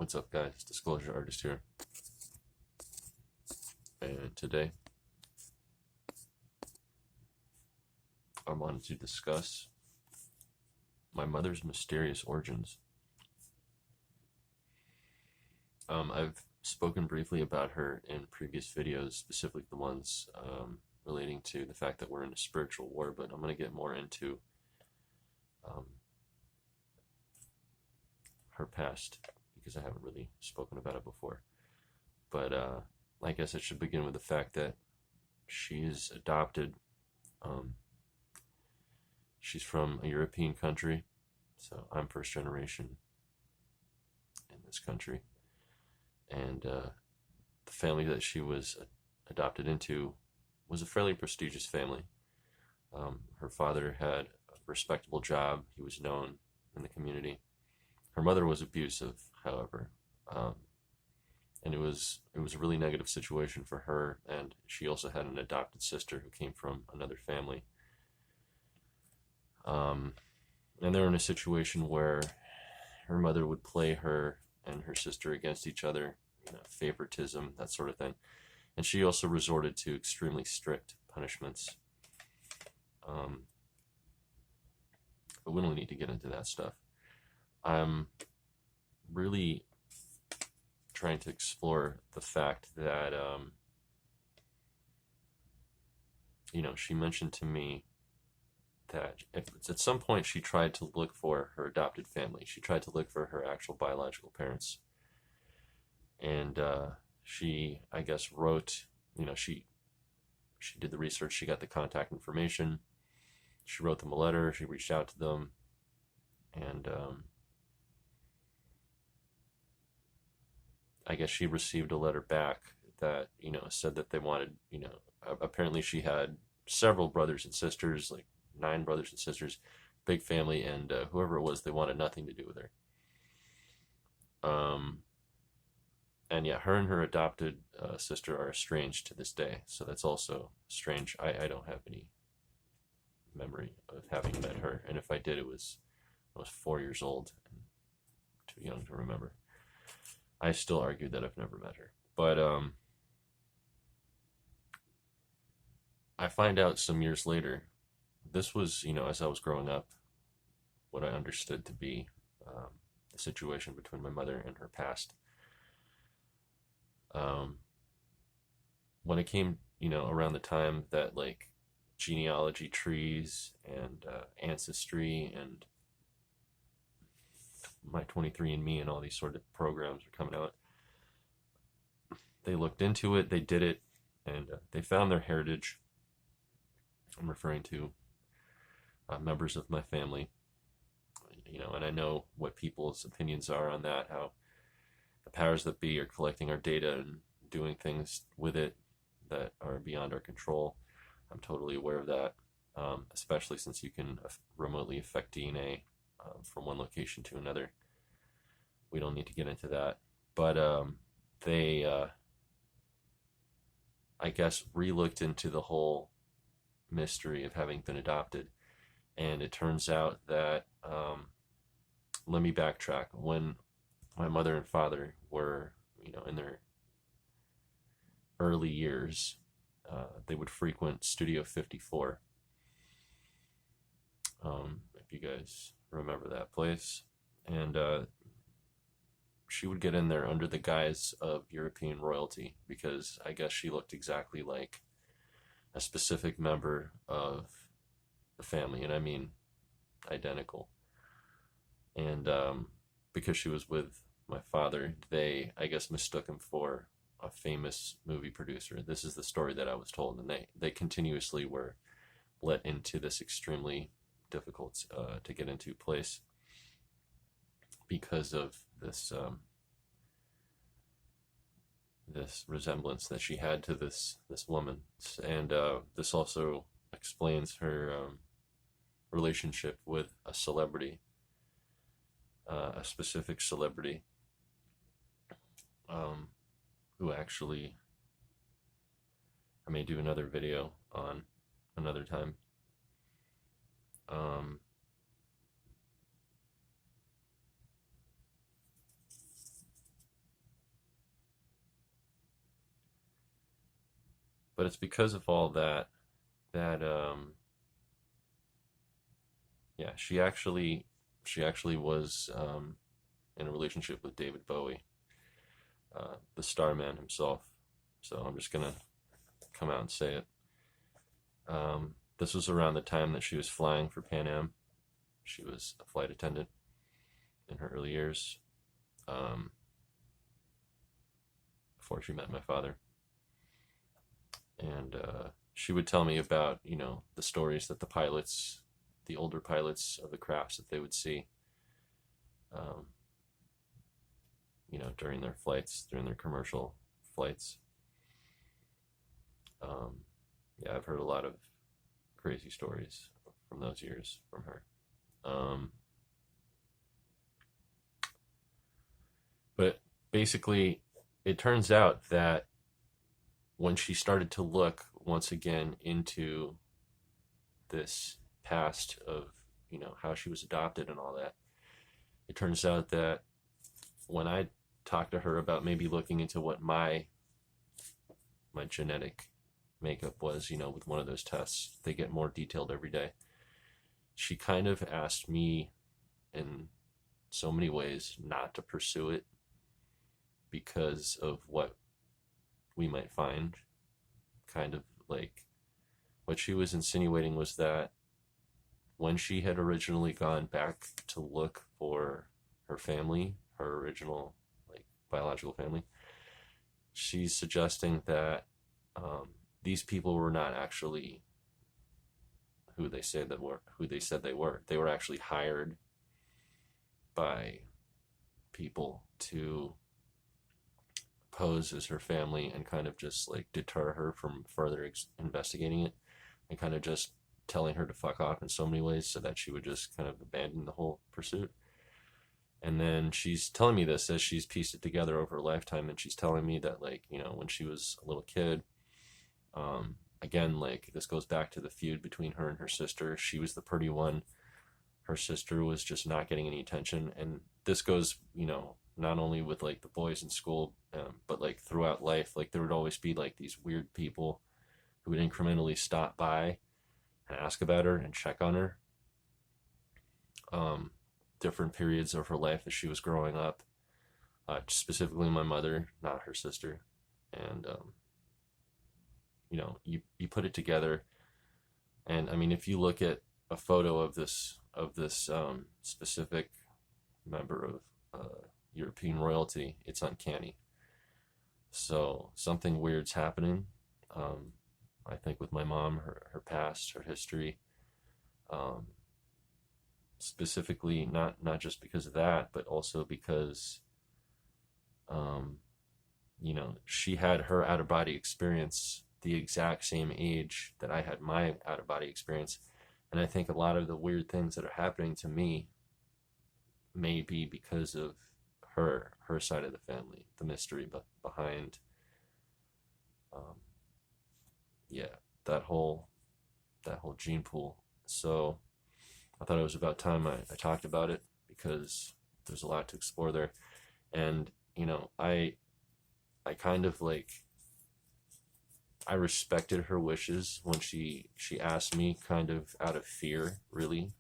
What's up, guys? Disclosure Artist here. And today I wanted to discuss my mother's mysterious origins. I've spoken briefly about her in previous videos, specifically the ones relating to the fact that we're in a spiritual war, but I'm going to get more into her past because I haven't really spoken about it before. But I guess I should begin with the fact that she's adopted. She's from a European country, so I'm first generation in this country. And the family that she was adopted into was a fairly prestigious family. Her father had a respectable job. He was known in the community. Her mother was abusive, however, and it was a really negative situation for her. And she also had an adopted sister who came from another family. And they were in a situation where her mother would play her and her sister against each other, favoritism, that sort of thing. And she also resorted to extremely strict punishments. But we don't need to get into that stuff. I'm really trying to explore the fact that, she mentioned to me that at some point she tried to look for her adopted family. She tried to look for her actual biological parents. And she, I guess, wrote, she did the research, she got the contact information, she wrote them a letter, she reached out to them, and I guess she received a letter back that, said that they wanted, apparently she had several brothers and sisters, like 9 brothers and sisters, big family, and whoever it was, they wanted nothing to do with her. And yeah, her and her adopted sister are estranged to this day, so that's also strange. I don't have any memory of having met her, and if I did, I was 4 years old and too young to remember. I still argue that I've never met her, but I find out some years later. This was, as I was growing up, what I understood to be the situation between my mother and her past. When it came, around the time that, like, genealogy trees and ancestry and my 23andMe and all these sort of programs are coming out, they looked into it, they did it, and they found their heritage. I'm referring to members of my family, and I know what people's opinions are on that, how the powers that be are collecting our data and doing things with it that are beyond our control. I'm totally aware of that, especially since you can remotely affect DNA from one location to another. We don't need to get into that, but they, I guess, re-looked into the whole mystery of having been adopted, and it turns out that, let me backtrack. When my mother and father were, in their early years, they would frequent Studio 54. If you guys remember that place. And she would get in there under the guise of European royalty because I guess she looked exactly like a specific member of the family, and I mean identical. And because she was with my father, they, I guess, mistook him for a famous movie producer. This is the story that I was told, and they continuously were let into this extremely difficult to get into place because of this this resemblance that she had to this woman. And this also explains her relationship with a celebrity, a specific celebrity, who actually I may do another video on another time. But it's because of all that that yeah, she actually was in a relationship with David Bowie, the Starman himself. So I'm just gonna come out and say it. This was around the time that she was flying for Pan Am. She was a flight attendant in her early years, um, before she met my father. And she would tell me about, the stories that the older pilots of the crafts that they would see, um, during their flights, during their commercial flights. Yeah, I've heard a lot of crazy stories from those years from her. But basically, it turns out that when she started to look once again into this past of, how she was adopted and all that, it turns out that when I talked to her about maybe looking into what my genetic makeup was, with one of those tests, they get more detailed every day. She kind of asked me in so many ways not to pursue it because of what we might find. Kind of like what she was insinuating was that when she had originally gone back to look for her family, her original like biological family, she's suggesting that these people were not actually who they said they were. They were actually hired by people to pose as her family and kind of just like deter her from further investigating it, and kind of just telling her to fuck off in so many ways so that she would just kind of abandon the whole pursuit. And then she's telling me this as she's pieced it together over a lifetime, and she's telling me that, like, when she was a little kid, again, like, this goes back to the feud between her and her sister. She was the pretty one. Her sister was just not getting any attention. And this goes, not only with like the boys in school, but like throughout life. Like, there would always be like these weird people who would incrementally stop by and ask about her and check on her. Different periods of her life as she was growing up, specifically my mother, not her sister. And you put it together, and I mean, if you look at a photo of this specific member of European royalty, it's uncanny. So something weird's happening. I think with my mom, her past, her history, specifically not just because of that, but also because she had her out of body experience the exact same age that I had my out of body experience. And I think a lot of the weird things that are happening to me may be because of her side of the family, the mystery behind, yeah, that whole gene pool. So I thought it was about time I talked about it, because there's a lot to explore there. And I kind of like, I respected her wishes when she asked me, kind of out of fear, really,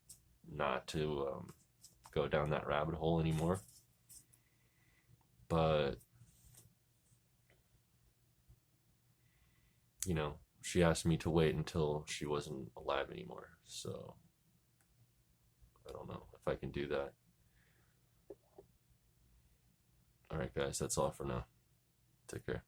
not to go down that rabbit hole anymore. But she asked me to wait until she wasn't alive anymore. So I don't know if I can do that. All right, guys, that's all for now. Take care.